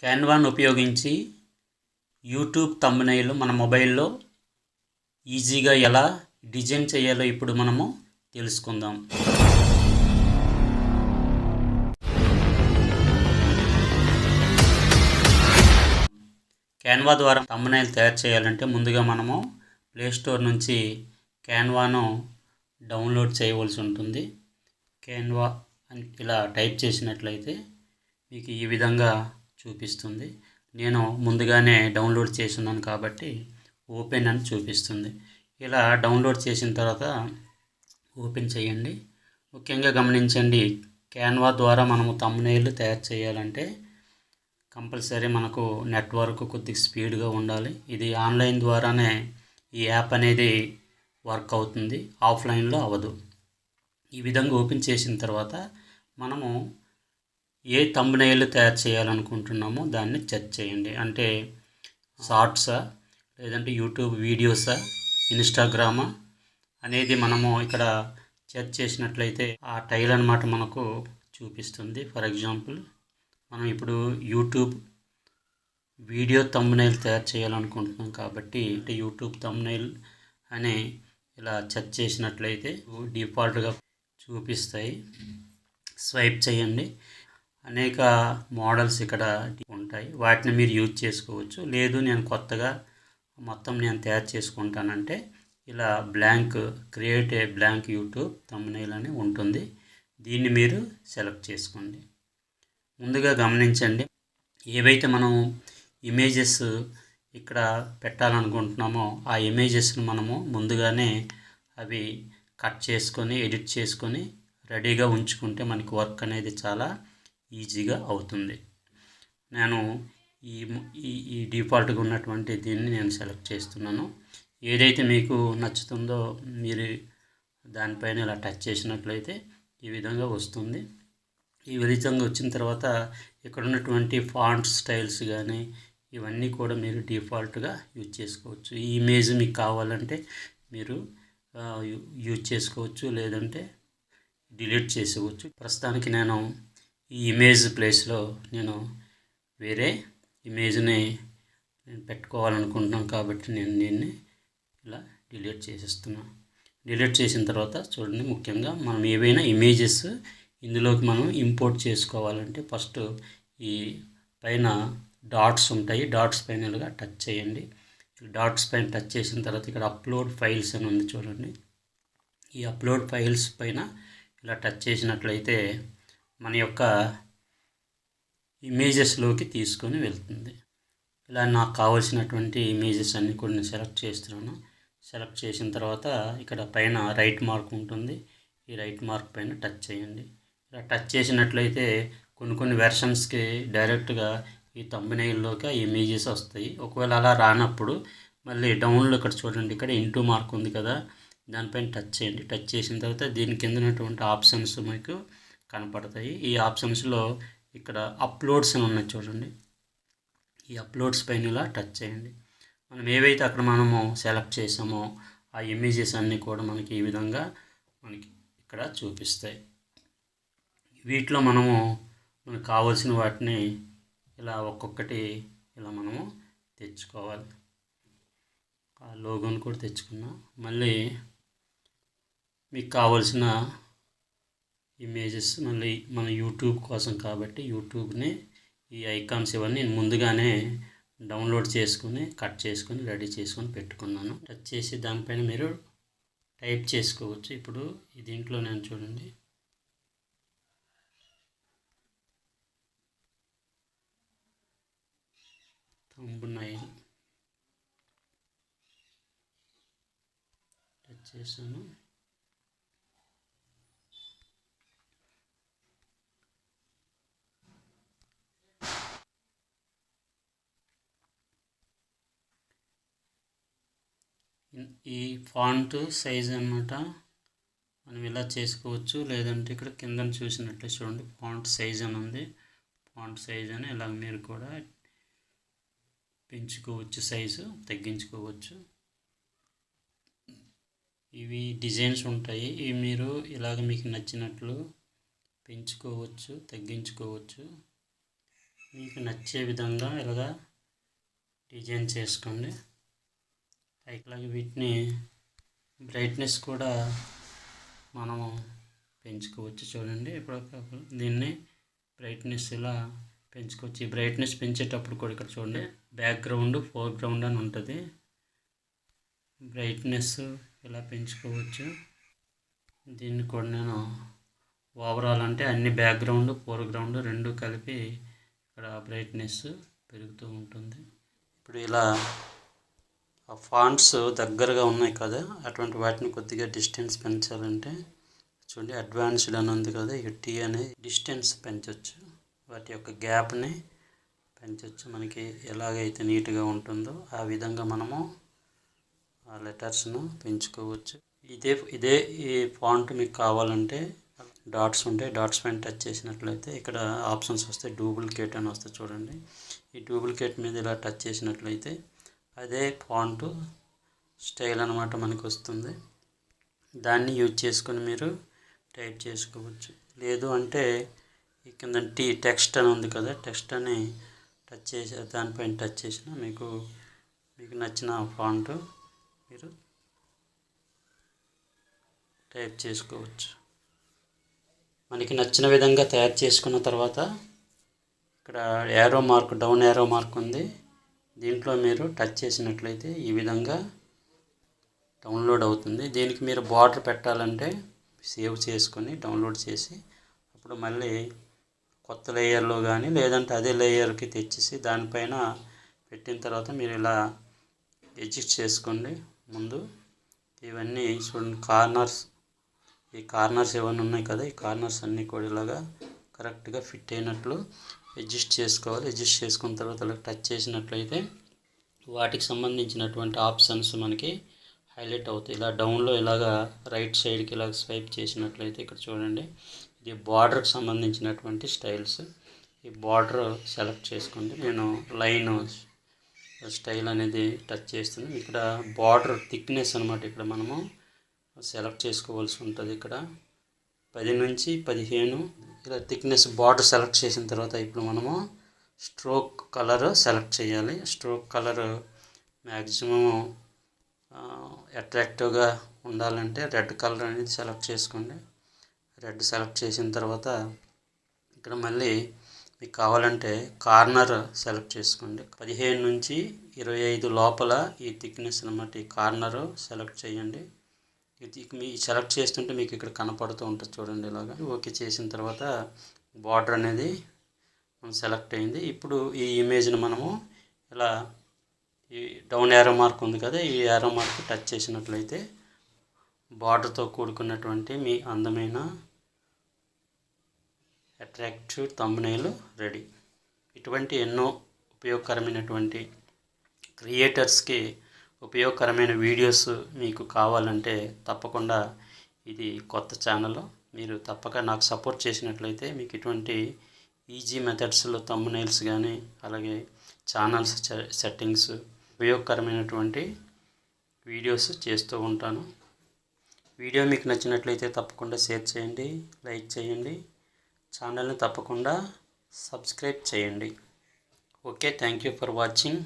క్యాన్వాను ఉపయోగించి YouTube thumbnail మన మొబైల్లో ఈజీగా ఎలా డిజైన్ చేయాలో ఇప్పుడు మనము తెలుసుకుందాం. క్యాన్వా ద్వారా థంబ్నెయిల్ తయారు చేయాలంటే ముందుగా మనము ప్లేస్టోర్ నుంచి క్యాన్వాను డౌన్లోడ్ చేయవలసి ఉంటుంది. క్యాన్వా అని ఇలా టైప్ చేసినట్లయితే మీకు ఈ విధంగా చూపిస్తుంది. నేను ముందుగానే డౌన్లోడ్ చేస్తున్నాను కాబట్టి ఓపెన్ అని చూపిస్తుంది. ఇలా డౌన్లోడ్ చేసిన తర్వాత ఓపెన్ చేయండి. ముఖ్యంగా గమనించండి, క్యాన్వా ద్వారా మనము థంబ్నెయిల్ తయారు చేయాలంటే కంపల్సరీ మనకు నెట్వర్క్ కొద్దిగా స్పీడ్గా ఉండాలి. ఇది ఆన్లైన్ ద్వారానే ఈ యాప్ అనేది వర్క్ అవుతుంది, ఆఫ్లైన్లో అవ్వదు. ఈ విధంగా ఓపెన్ చేసిన తర్వాత మనము ఏ థంబ్నెయిల్ తయారు చేయాలనుకుంటున్నామో దాన్ని సెర్చ్ చేయండి. అంటే షార్ట్సా, లేదంటే యూట్యూబ్ వీడియోసా, ఇన్స్టాగ్రామా అనేది మనము ఇక్కడ సెర్చ్ చేసినట్లయితే ఆ టైల్ అన్నమాట మనకు చూపిస్తుంది. ఫర్ ఎగ్జాంపుల్ మనం ఇప్పుడు యూట్యూబ్ వీడియో థంబ్నెయిల్ తయారు చేయాలనుకుంటున్నాం కాబట్టి యూట్యూబ్ థంబ్నెయిల్ అని ఇలా సెర్చ్ చేసినట్లయితే డిఫాల్ట్గా చూపిస్తాయి. స్వైప్ చేయండి. అనేక మోడల్స్ ఇక్కడ ఉంటాయి, వాటిని మీరు యూజ్ చేసుకోవచ్చు. లేదు నేను కొత్తగా మొత్తం నేను తయారు చేసుకుంటానంటే ఇలా create a blank YouTube thumbnail అని ఉంటుంది. దీన్ని మీరు సెలెక్ట్ చేసుకోండి. ముందుగా గమనించండి, ఏవైతే మనం ఇమేజెస్ ఇక్కడ పెట్టాలనుకుంటున్నామో ఆ ఇమేజెస్ని మనము ముందుగానే అవి కట్ చేసుకొని ఎడిట్ చేసుకొని రెడీగా ఉంచుకుంటే మనకి వర్క్ అనేది చాలా ఈజీగా అవుతుంది. నేను ఈ డిఫాల్ట్గా ఉన్నటువంటి దీన్ని నేను సెలెక్ట్ చేస్తున్నాను. ఏదైతే మీకు నచ్చుతుందో మీరు దానిపైన ఇలా టచ్ చేసినట్లయితే ఈ విధంగా వస్తుంది. ఈ విధంగా వచ్చిన తర్వాత ఇక్కడ ఉన్నటువంటి ఫాంట్ స్టైల్స్ కానీ ఇవన్నీ కూడా మీరు డిఫాల్ట్గా యూజ్ చేసుకోవచ్చు. ఈ ఇమేజ్ మీకు కావాలంటే మీరు యూజ్ చేసుకోవచ్చు, లేదంటే డిలీట్ చేసేవచ్చు. ప్రస్తుతానికి నేను ఈ ఇమేజ్ ప్లేస్లో నేను వేరే ఇమేజ్ని పెట్టుకోవాలనుకుంటున్నాను కాబట్టి నేను దీన్ని ఇలా డిలీట్ చేసేస్తున్నాను. డిలీట్ చేసిన తర్వాత చూడండి, ముఖ్యంగా మనం ఏవైనా ఇమేజెస్ ఇందులోకి మనం ఇంపోర్ట్ చేసుకోవాలంటే ఫస్ట్ ఈ పైన డాట్స్ ఉంటాయి, డాట్స్ పైన ఇలాగా టచ్ చేయండి. డాట్స్ పైన టచ్ చేసిన తర్వాత ఇక్కడ అప్లోడ్ ఫైల్స్ అని ఉంది చూడండి. ఈ అప్లోడ్ ఫైల్స్ పైన ఇలా టచ్ చేసినట్లయితే మన యొక్క ఇమేజెస్లోకి తీసుకొని వెళ్తుంది. ఇలా నాకు కావాల్సినటువంటి ఇమేజెస్ అన్నీ కూడా నేను సెలెక్ట్ చేస్తున్నాను. సెలెక్ట్ చేసిన తర్వాత ఇక్కడ పైన రైట్ మార్క్ ఉంటుంది. ఈ రైట్ మార్క్ పైన టచ్ చేయండి. ఇలా టచ్ చేసినట్లయితే కొన్ని వెర్షన్స్కి డైరెక్ట్గా ఈ థంబ్నెయిల్లోకి ఆ ఇమేజెస్ వస్తాయి. ఒకవేళ అలా రానప్పుడు మళ్ళీ డౌన్లో ఇక్కడ చూడండి, ఇక్కడ ఇంటూ మార్క్ ఉంది కదా, దానిపైన టచ్ చేయండి. టచ్ చేసిన తర్వాత దీని కింద ఉన్నటువంటి ఆప్షన్స్ మీకు కనపడతాయి. ఈ ఆప్షన్స్లో ఇక్కడ అప్లోడ్స్ అని ఉన్నాయి చూడండి. ఈ అప్లోడ్స్ పైన ఇలా టచ్ చేయండి. మనం ఏవైతే అక్కడ మనము సెలెక్ట్ చేసామో ఆ ఇమేజెస్ అన్నీ కూడా మనకి ఈ విధంగా మనకి ఇక్కడ చూపిస్తాయి. వీటిలో మనకు కావాల్సిన వాటిని ఇలా ఒక్కొక్కటి ఇలా మనము తెచ్చుకోవాలి. ఆ లోగోని కూడా తెచ్చుకున్నా. మళ్ళీ మీకు కావాల్సిన ఇమేజెస్ మళ్ళీ మన యూట్యూబ్ కోసం కాబట్టి యూట్యూబ్ని ఈ ఐకాన్స్ ఇవన్నీ నేను ముందుగానే డౌన్లోడ్ చేసుకుని కట్ చేసుకొని రెడీ చేసుకొని పెట్టుకున్నాను. టచ్ చేసి దానిపైన మీరు టైప్ చేసుకోవచ్చు. ఇప్పుడు దీంట్లో నేను చూడండి, థంబ్నెయిల్ టచ్ చేశాను. ఈ ఫాంట్ సైజ్ అన్నమాట మనం ఇలా చేసుకోవచ్చు. లేదంటే ఇక్కడ కింద చూసినట్లే చూడండి, ఫాంట్ సైజ్ అని ఉంది. ఫాంట్ సైజ్ అని ఇలా మీరు కూడా పెంచుకోవచ్చు, సైజు తగ్గించుకోవచ్చు. ఇవి డిజైన్స్ ఉంటాయి, ఇవి మీరు ఇలాగ మీకు నచ్చినట్లు పెంచుకోవచ్చు, తగ్గించుకోవచ్చు. మీకు నచ్చే విధంగా ఇలాగా డిజైన్ చేసుకోండి. అలాగే వీటిని బ్రైట్నెస్ కూడా మనము పెంచుకోవచ్చు. చూడండి, ఇప్పుడు దీన్ని బ్రైట్నెస్ ఇలా పెంచుకోవచ్చు. ఈ బ్రైట్నెస్ పెంచేటప్పుడు కూడా ఇక్కడ చూడండి, బ్యాక్గ్రౌండ్, ఫోర్గ్రౌండ్ అని ఉంటుంది. బ్రైట్నెస్ ఇలా పెంచుకోవచ్చు. దీన్ని కూడా నేను ఓవరాల్ అంటే అన్ని బ్యాక్గ్రౌండ్, ఫోర్గ్రౌండ్ రెండు కలిపి ఇక్కడ బ్రైట్నెస్ పెరుగుతూ ఉంటుంది. ఇప్పుడు ఇలా ఆ ఫాంట్స్ దగ్గరగా ఉన్నాయి కదా, అటువంటి వాటిని కొద్దిగా డిస్టెన్స్ పెంచాలంటే చూడండి, అడ్వాన్స్డ్ అని ఉంది కదా, ఇక టీ అనే డిస్టెన్స్ పెంచవచ్చు. వాటి యొక్క గ్యాప్ని పెంచవచ్చు. మనకి ఎలాగైతే నీట్గా ఉంటుందో ఆ విధంగా మనము ఆ లెటర్స్ను పెంచుకోవచ్చు. ఇదే ఈ ఫాంట్ మీకు కావాలంటే డాట్స్ ఉంటాయి, డాట్స్ పైన టచ్ చేసినట్లయితే ఇక్కడ ఆప్షన్స్ వస్తాయి. డూప్లికేట్ అని వస్తాయి చూడండి. ఈ డూప్లికేట్ మీద ఇలా టచ్ చేసినట్లయితే అదే ఫాంట్ స్టైల్ అనమాట మనకు వస్తుంది. దాన్ని యూజ్ చేసుకొని మీరు టైప్ చేసుకోవచ్చు. లేదు అంటే ఈ కింద టెక్స్ట్ అని ఉంది కదా, టెక్స్ట్ అని టచ్ చేసి దానిపైన టచ్ చేసిన మీకు నచ్చిన ఫాంట్ మీరు టైప్ చేసుకోవచ్చు. మనకి నచ్చిన విధంగా తయారు చేసుకున్న తర్వాత ఇక్కడ arrow mark, down arrow mark ఉంది. దీంట్లో మీరు టచ్ చేసినట్లయితే ఈ విధంగా డౌన్లోడ్ అవుతుంది. దీనికి మీరు బార్డర్ పెట్టాలంటే సేవ్ చేసుకొని డౌన్లోడ్ చేసి అప్పుడు మళ్ళీ కొత్త లేయర్లో కానీ లేదంటే అదే లేయర్కి తెచ్చేసి దానిపైన పెట్టిన తర్వాత మీరు ఇలా అడ్జస్ట్ చేసుకోండి. ముందు ఇవన్నీ చూడండి, ఈ కార్నర్స్ ఏమైనా ఉన్నాయి కదా, ఈ కార్నర్స్ అన్నీ కూడా ఇలాగా కరెక్ట్గా ఫిట్ అయినట్లు అడ్జస్ట్ చేసుకోవాలి. అడ్జస్ట్ చేసుకున్న తర్వాత ఇలా టచ్ చేసినట్లయితే వాటికి సంబంధించినటువంటి ఆప్షన్స్ మనకి హైలైట్ అవుతాయి. ఇలా డౌన్లో ఇలాగా రైట్ సైడ్కి ఇలా స్వైప్ చేసినట్లయితే ఇక్కడ చూడండి, ఇది బార్డర్కి సంబంధించినటువంటి స్టైల్స్. ఈ బార్డర్ సెలెక్ట్ చేసుకోండి. నేను లైన్ స్టైల్ అనేది టచ్ చేస్తున్నాను. ఇక్కడ బార్డర్ థిక్నెస్ అనమాట ఇక్కడ మనము సెలెక్ట్ చేసుకోవాల్సి ఉంటుంది. ఇక్కడ 10 నుంచి 15 ఇలా థిక్నెస్ బార్డర్ సెలెక్ట్ చేసిన తర్వాత ఇప్పుడు మనము స్ట్రోక్ కలర్ సెలెక్ట్ చేయాలి. స్ట్రోక్ కలర్ మ్యాక్సిమం అట్రాక్టివ్గా ఉండాలంటే రెడ్ కలర్ అనేది సెలెక్ట్ చేసుకోండి. రెడ్ సెలెక్ట్ చేసిన తర్వాత ఇక్కడ మళ్ళీ మీకు కావాలంటే కార్నర్ సెలెక్ట్ చేసుకోండి. 15 నుంచి 25 లోపల ఈ థిక్నెస్ అన్నమాట, ఈ కార్నర్ సెలెక్ట్ చేయండి. ఇది మీ సెలెక్ట్ చేస్తుంటే మీకు ఇక్కడ కనపడుతూ ఉంటుంది చూడండి. ఇలాగా ఓకే చేసిన తర్వాత బార్డర్ అనేది సెలెక్ట్ అయింది. ఇప్పుడు ఈ ఇమేజ్ని మనము ఇలా ఈ డౌన్ యారో మార్క్ ఉంది కదా, ఈ యారో మార్క్ టచ్ చేసినట్లయితే బార్డర్తో కూడుకున్నటువంటి మీ అందమైన అట్రాక్టివ్ థంబ్నెయిల్ రెడీ. ఇటువంటి ఎన్నో ఉపయోగకరమైనటువంటి క్రియేటర్స్కి ఉపయోగకరమైన వీడియోస్ మీకు కావాలంటే తప్పకుండా ఇది కొత్త ఛానల్, మీరు తప్పక నాకు సపోర్ట్ చేసినట్లయితే మీకు ఇటువంటి ఈజీ మెథడ్స్లో థంబ్నెయిల్స్ కానీ అలాగే ఛానల్స్ సెట్టింగ్స్ ఉపయోగకరమైనటువంటి వీడియోస్ చేస్తూ ఉంటాను. వీడియో మీకు నచ్చినట్లయితే తప్పకుండా షేర్ చేయండి, లైక్ చేయండి, ఛానల్ని తప్పకుండా సబ్స్క్రైబ్ చేయండి. Okay, thank you for watching.